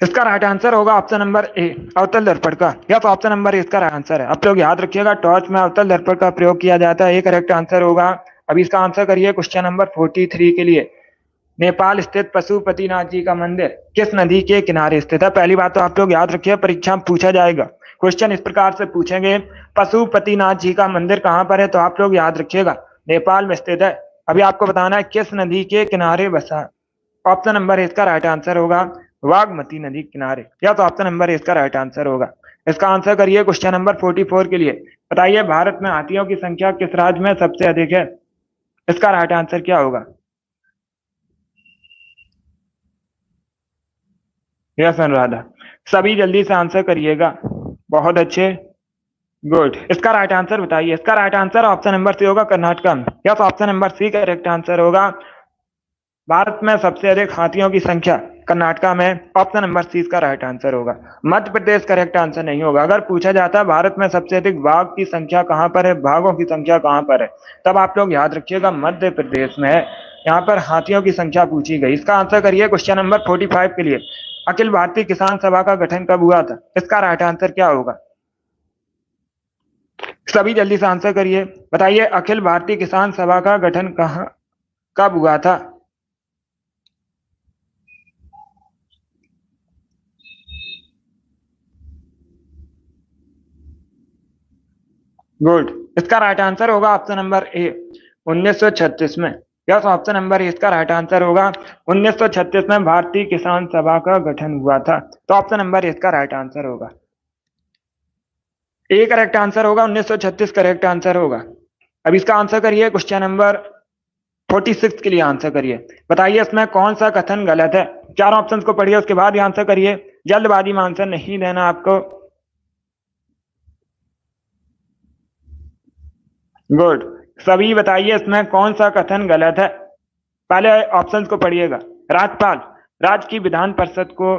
इसका राइट आंसर होगा ऑप्शन नंबर ए, अवतल दर्पण का। यस, ऑप्शन नंबर ए इसका राइट आंसर है। आप लोग याद रखिएगा टॉर्च में अवतल दर्पण का प्रयोग किया जाता है। ए करेक्ट आंसर होगा। अभी इसका आंसर करिए क्वेश्चन नंबर 43 के लिए। नेपाल स्थित पशुपतिनाथ जी का मंदिर किस नदी के किनारे स्थित है? पहली बात तो आप लोग याद रखिए, परीक्षा में पूछा जाएगा क्वेश्चन इस प्रकार से पूछेंगे, पशुपतिनाथ जी का मंदिर कहां पर है, तो आप लोग याद रखिएगा नेपाल में स्थित है। अभी आपको बताना है किस नदी के किनारे बसा है। ऑप्शन नंबर इसका राइट आंसर होगा बागमती नदी किनारे, या तो ऑप्शन नंबर इसका राइट आंसर होगा। इसका आंसर करिए क्वेश्चन नंबर 44 के लिए। बताइए भारत में हाथियों की संख्या किस राज्य में सबसे अधिक है? इसका राइट आंसर क्या होगा? यस अनुराधा, सभी जल्दी से आंसर करिएगा। बहुत अच्छे, गुड। इसका राइट आंसर बताइए। इसका right answer option number C होगा कर्नाटक में, या तो option number C correct answer होगा। भारत में सबसे अधिक हाथियों की संख्या कर्नाटक में, ऑप्शन नंबर सी इसका राइट आंसर होगा। मध्य प्रदेश करेक्ट आंसर नहीं होगा। अगर पूछा जाता है भारत में सबसे अधिक बाघ की संख्या कहां पर है, बाघों की संख्या कहां पर है, तब आप लोग याद रखिएगा मध्य प्रदेश में है। यहाँ पर हाथियों की संख्या पूछी गई। इसका आंसर करिए क्वेश्चन नंबर 45 के लिए। अखिल भारतीय किसान सभा का गठन कब हुआ था? इसका राइट आंसर क्या होगा? सभी जल्दी से आंसर करिए। बताइए अखिल भारतीय किसान सभा का गठन कहाँ कब हुआ था? गुड। इसका राइट आंसर होगा ऑप्शन नंबर ए 1936 में, यस ऑप्शन नंबर ए इसका राइट आंसर होगा। 1936 में भारतीय किसान सभा का गठन हुआ था, तो ऑप्शन नंबर ए इसका राइट आंसर होगा। ए करेक्ट आंसर होगा, 1936 करेक्ट आंसर होगा। अब इसका आंसर करिए क्वेश्चन नंबर 46 के लिए आंसर करिए। बताइए इसमें कौन सा कथन गलत है? चार ऑप्शंस को पढ़िए उसके बाद ही आंसर करिए, जल्दबाजी में आंसर नहीं देना आपको। गुड। सभी बताइए इसमें कौन सा कथन गलत है। पहले ऑप्शंस को पढ़िएगा। राज्यपाल राज्य की विधान परिषद को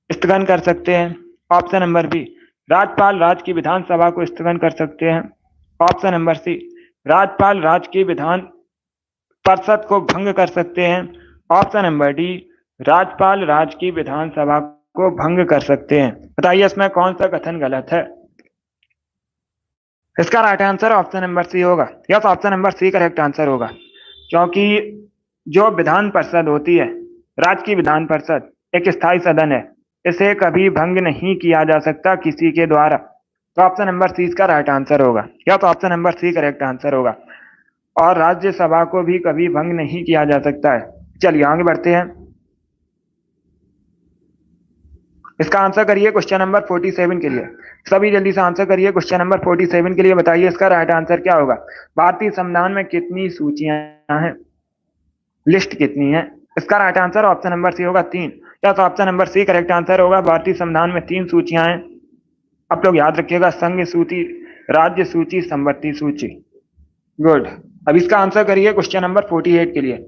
स्थगन कर सकते हैं, ऑप्शन नंबर बी। राज्यपाल राज्य की विधानसभा को स्थगन कर सकते हैं, ऑप्शन नंबर सी। राज्यपाल राज्य की विधान परिषद को भंग कर सकते हैं, ऑप्शन नंबर डी। राज्यपाल राज्य की विधानसभा को भंग कर सकते हैं। बताइए इसमें कौन सा कथन गलत है? इसका right answer option number C होगा, yes option number C correct answer होगा। क्योंकि जो विधान परिषद होती है, राज्य की विधान परिषद एक स्थायी सदन है, इसे कभी भंग नहीं किया जा सकता किसी के द्वारा, तो ऑप्शन नंबर सी इसका राइट आंसर होगा, या तो option number C correct answer होगा। और राज्यसभा को भी कभी भंग नहीं किया जा सकता है। चलिए आगे बढ़ते हैं। इसका आंसर करिए क्वेश्चन नंबर 47 के लिए। सभी जल्दी से आंसर करिए क्वेश्चन नंबर 47 के लिए। बताइए इसका राइट आंसर क्या होगा? भारतीय संविधान में कितनी सूचियां हैं, लिस्ट कितनी है? इसका right answer option number C होगा 3, या तो option number C correct answer होगा। भारतीय संविधान में 3 सूचियां हैं। आप लोग याद रखिएगा, संघ सूची, राज्य सूची, संपत्ति सूची। गुड। अब इसका आंसर करिए क्वेश्चन नंबर 48 के लिए।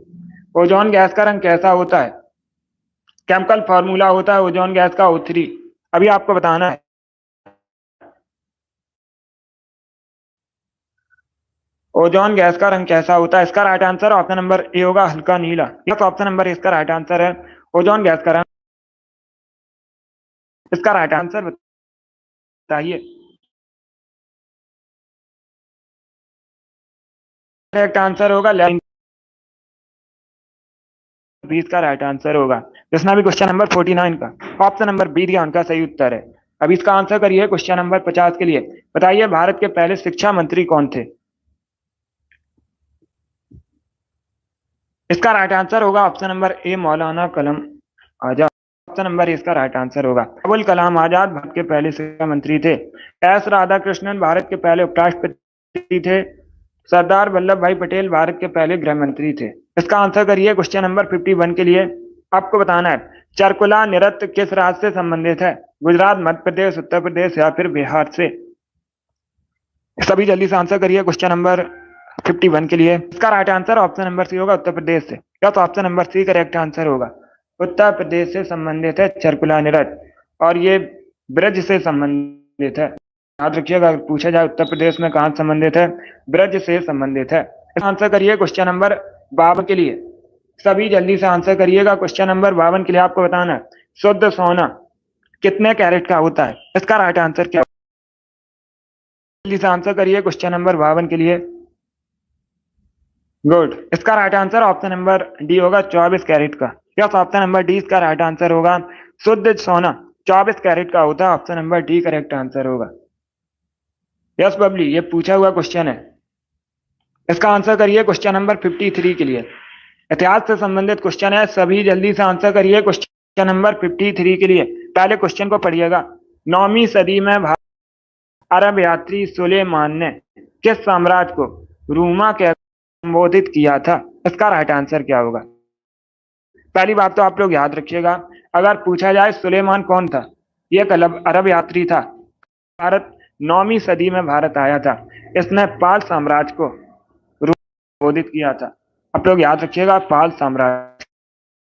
ओजोन गैस का रंग कैसा होता है? केमिकल फॉर्मूला होता है ओजोन गैस का O3। अभी आपको बताना है। ओजोन गैस का रंग कैसा होता है? इसका right answer option number A होगा हल्का नीला, या तो ऑप्शन नंबर इसका राइट आंसर है। ओजोन गैस का रंग, इसका राइट आंसर बताइए। करेक्ट आंसर होगा 20 का राइट आंसर होगा। जिसमें भी क्वेश्चन नंबर 49 का ऑप्शन नंबर बी दिया उनका सही उत्तर है। अब इसका आंसर करिए क्वेश्चन नंबर 50 के लिए। बताइए भारत के पहले शिक्षा मंत्री कौन थे? इसका राइट आंसर होगा ऑप्शन नंबर ए मौलाना कलम आजाद, ऑप्शन नंबर ए इसका राइट आंसर होगा। अबुल कलाम आजाद भारत के पहले शिक्षा मंत्री थे। एस राधाकृष्णन भारत के पहले उपराष्ट्रपति थे। सरदार वल्लभ भाई पटेल भारत के पहले गृह मंत्री थे। इसका आंसर करिए क्वेश्चन नंबर 51 के लिए। आपको बताना है चरकुला नृत्य किस राज्य से संबंधित है? गुजरात, मध्य प्रदेश, उत्तर प्रदेश या फिर बिहार से? सभी जल्दी से आंसर करिए क्वेश्चन नंबर 51 के लिए। इसका right answer option number C होगा उत्तर प्रदेश से, या तो option number C correct answer होगा। उत्तर प्रदेश से संबंधित है चरकुला नृत्य, और ये ब्रज से संबंधित है। याद रखिएगा, अगर पूछा जाए उत्तर प्रदेश में कहाँ संबंधित है, ब्रज से संबंधित है। आंसर करिए क्वेश्चन नंबर 52 के लिए। सभी जल्दी से आंसर करिएगा क्वेश्चन नंबर 52 के लिए। आपको बताना है शुद्ध सोना कितने कैरेट का होता है? इसका राइट आंसर क्या? जल्दी से आंसर करिए क्वेश्चन नंबर 52 के लिए। गुड। इसका right answer option number D होगा 24 कैरेट का। यस, ऑप्शन नंबर डी इसका राइट आंसर होगा। शुद्ध सोना 24 कैरेट का होता है। Option number D correct answer होगा। यस बबली, ये पूछा हुआ क्वेश्चन है, इसका आंसर करिए क्वेश्चन नंबर 53 के लिए। इतिहास से संबंधित क्वेश्चन है, सभी जल्दी से आंसर करिए क्वेश्चन नंबर 53 के लिए। पहले क्वेश्चन को पढ़िएगा। 9वीं सदी में अरब यात्री सुलेमान ने किस साम्राज्य को रूमा के संबोधित किया था? इसका राइट आंसर क्या होगा? पहली बात तो आप लोग याद रखिएगा, अगर पूछा जाए सुलेमान कौन था, ये एक अरब यात्री था। भारत 9वीं सदी में भारत आया था। इसने पाल साम्राज्य को संबोधित किया था। आप लोग याद रखिएगा, पाल साम्राज्य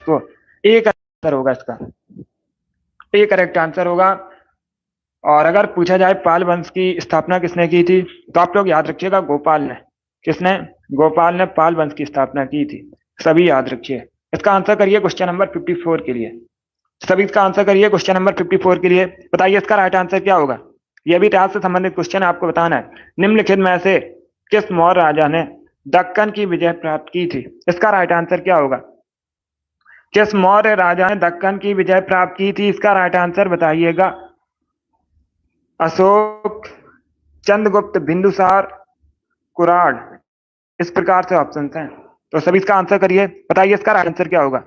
को। एक आंसर होगा इसका, एक करेक्ट आंसर होगा। और अगर पूछा जाए पाल वंश की स्थापना किसने की थी, तो आप लोग याद रखिएगा गोपाल ने। किसने? गोपाल ने पाल वंश की स्थापना की थी। सभी याद रखिए। इसका आंसर करिए क्वेश्चन नंबर 54 के लिए। सभी इसका आंसर करिए क्वेश्चन नंबर 54 के लिए। बताइए इसका राइट आंसर क्या होगा? यह भी इतिहास से संबंधित क्वेश्चन है, आपको बताना है। निम्नलिखित में से किस मौर्य राजा ने दक्कन की विजय प्राप्त की थी? इसका राइट आंसर क्या होगा? किस मौर्य राजा ने दक्कन की विजय प्राप्त की थी? इसका राइट आंसर बताइएगा। अशोक, चंद्रगुप्त, बिंदुसार, कुराड़, इस प्रकार से ऑप्शन हैं। तो सभी इसका आंसर करिए। बताइए इसका राइट आंसर क्या होगा?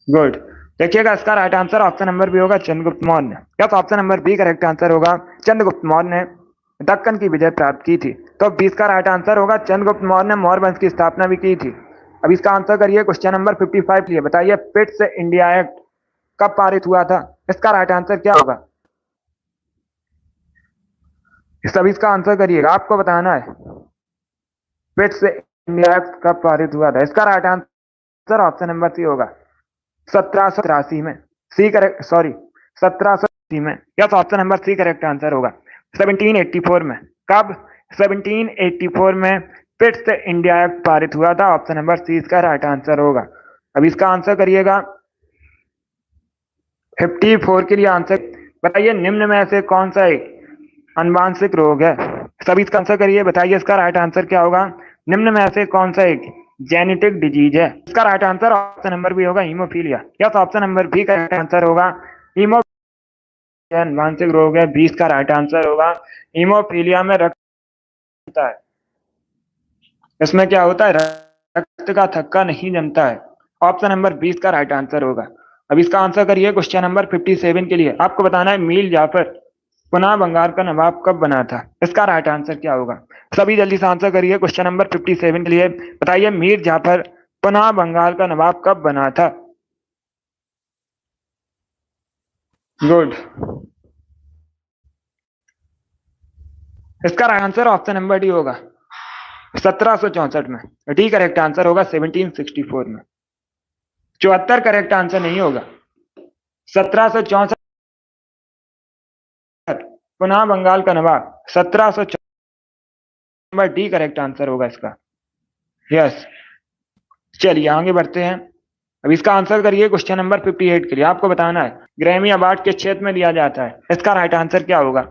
गुड। देखिएगा, इसका right answer option number B होगा Chandragupta Maurya. Yes, option number B correct answer होगा। चंद्रगुप्त मौर्य ने दक्कन की विजय प्राप्त की थी। तो 20 का राइट आंसर होगा। चंद्रगुप्त मौर्य ने मौर्य वंश की स्थापना भी की थी। अब इसका आंसर करिए क्वेश्चन नंबर 55 लिए। बताइए पिट्स इंडिया एक्ट कब पारित हुआ था? इसका राइट आंसर क्या होगा? सभी इसका आंसर करिएगा, आपको बताना है। पिट्स इंडिया एक्ट कब पारित हुआ था? इसका right answer option number C होगा 1783 में। सी करेक्ट, सॉरी, 1780 में। Yes, option number C correct answer होगा। 1784 में। कब? 1784 में पिट्स इंडिया एक्ट पारित हुआ था। ऑप्शन नंबर सी इसका राइट आंसर होगा। अब इसका आंसर करिएगा 54 के लिए आंसर। बताइए निम्न में से कौन सा एक अनुवांशिक रोग है? सभी इसका आंसर करिए। बताइए इसका राइट आंसर क्या होगा? निम्न में से कौन सा एक जेनेटिक डिजीज है? इसका right answer option number B होगा haemophilia. Yes, option number B का राइट आंसर होगा हीमोफीलिया। अनुवांशिक रोग है, 20 का राइट आंसर होगा। हीमोफीलिया में रक्त होता है, इसमें क्या होता है? रक्त का थक्का नहीं जमता है। ऑप्शन नंबर 20 का राइट आंसर होगा। अब इसका आंसर करिए क्वेश्चन नंबर 57 के लिए। आपको बताना है मीर जाफर पुनः बंगाल का नवाब कब बना था? इसका राइट आंसर क्या होगा? सभी जल्दी से आंसर करिए क्वेश्चन नंबर 57 के लिए। बताइए मीर जाफर पुनः बंगाल का नवाब कब बना था? गुड। इसका right answer option number D होगा 1764 में। डी करेक्ट आंसर होगा 1764 में। 74 करेक्ट आंसर नहीं होगा। 1764 पुनः बंगाल का नवाब 1764 डी करेक्ट आंसर होगा इसका। यस, चलिए आगे बढ़ते हैं। अब इसका आंसर करिए क्वेश्चन नंबर 58 के लिए। आपको बताना है ग्रैमी अवार्ड किस क्षेत्र में दिया जाता है? इसका राइट आंसर क्या होगा?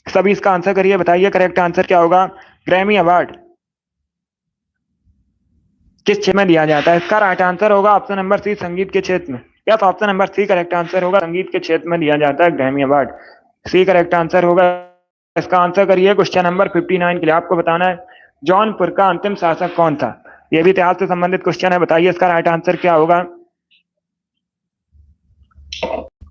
सभी इसका आंसर करिए। बताइए करेक्ट आंसर क्या होगा? ग्रैमी अवार्ड किस क्षेत्र में दिया जाता है? इसका राइट आंसर होगा ऑप्शन नंबर सी संगीत के क्षेत्र में। Yes, option number C correct answer होगा। संगीत के क्षेत्र में दिया जाता है Grammy award. C correct answer होगा। इसका आंसर करिए क्वेश्चन नंबर 59 के लिए। आपको बताना है जौनपुर का अंतिम शासक कौन था? यह भी इतिहास से संबंधित क्वेश्चन है। बताइए इसका राइट आंसर क्या होगा?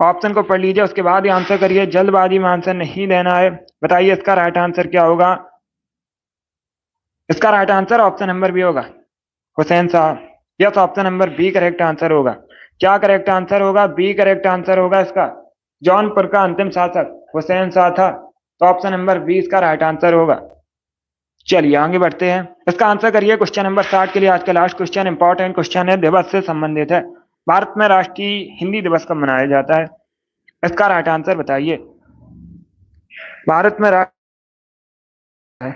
ऑप्शन को पढ़ लीजिए, उसके बाद ही आंसर करिए। जल्दबाजी में आंसर नहीं देना है। बताइए इसका राइट आंसर क्या होगा? इसका right answer option number B होगा हुसैन साहब। Yes, option number B correct answer होगा। क्या करेक्ट आंसर होगा? बी करेक्ट आंसर होगा इसका। जौनपुर का अंतिम शासक हुसैन शाह था। तो ऑप्शन नंबर बी इसका राइट आंसर होगा। चलिए आगे बढ़ते हैं। इसका आंसर करिए क्वेश्चन नंबर 60 के लिए। आज का लास्ट क्वेश्चन इंपॉर्टेंट क्वेश्चन है, दिवस से संबंधित है। भारत में राष्ट्रीय हिंदी दिवस कब मनाया जाता है? इसका राइट आंसर बताइए। भारत में है,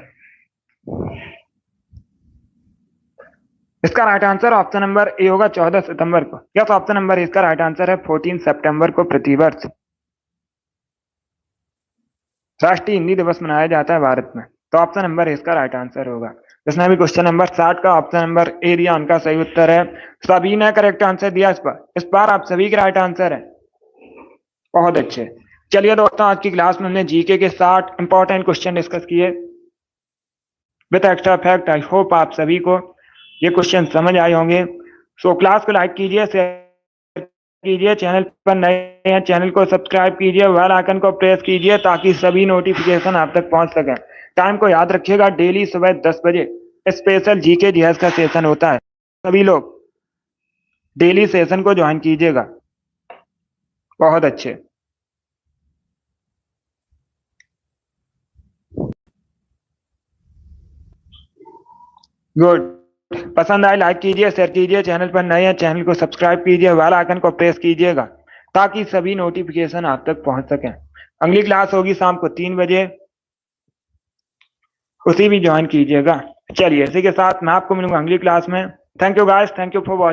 इसका right answer option number A होगा 14 सितंबर को। यस, ऑप्शन नंबर ए इसका राइट आंसर है। 14 सितंबर को प्रतिवर्ष राष्ट्रीय हिंदी दिवस मनाया जाता है भारत में। तो ऑप्शन नंबर ए इसका राइट आंसर होगा। इसमें भी क्वेश्चन नंबर 60 का ऑप्शन नंबर ए दिया उनका सही उत्तर है। सभी ने करेक्ट आंसर दिया इस बार आप सभी का राइट आंसर है। बहुत अच्छे। चलिए दोस्तों, आज की क्लास में हमने जीके के 60 इंपॉर्टेंट क्वेश्चन डिस्कस किए with extra fact. I hope आप सभी को ये क्वेश्चन समझ आए होंगे। सो क्लास को लाइक कीजिए, शेयर कीजिए, चैनल पर नए हैं चैनल को सब्सक्राइब कीजिए, बेल आइकन को प्रेस कीजिए ताकि सभी नोटिफिकेशन आप तक पहुंच सके। टाइम को याद रखिएगा, डेली सुबह 10 बजे स्पेशल जीके जीएस का सेशन होता है। सभी लोग डेली सेशन को ज्वाइन कीजिएगा। बहुत अच्छे। गुड। पसंद आए लाइक कीजिए, शेयर कीजिए, चैनल पर नए हैं चैनल को सब्सक्राइब कीजिए, बेल आइकन को प्रेस कीजिएगा ताकि सभी नोटिफिकेशन आप तक पहुंच सके। अगली क्लास होगी शाम को 3 बजे, उसी भी ज्वाइन कीजिएगा। चलिए, इसी के साथ मैं आपको मिलूंगा अगली क्लास में। Thank you guys, thank you for watching.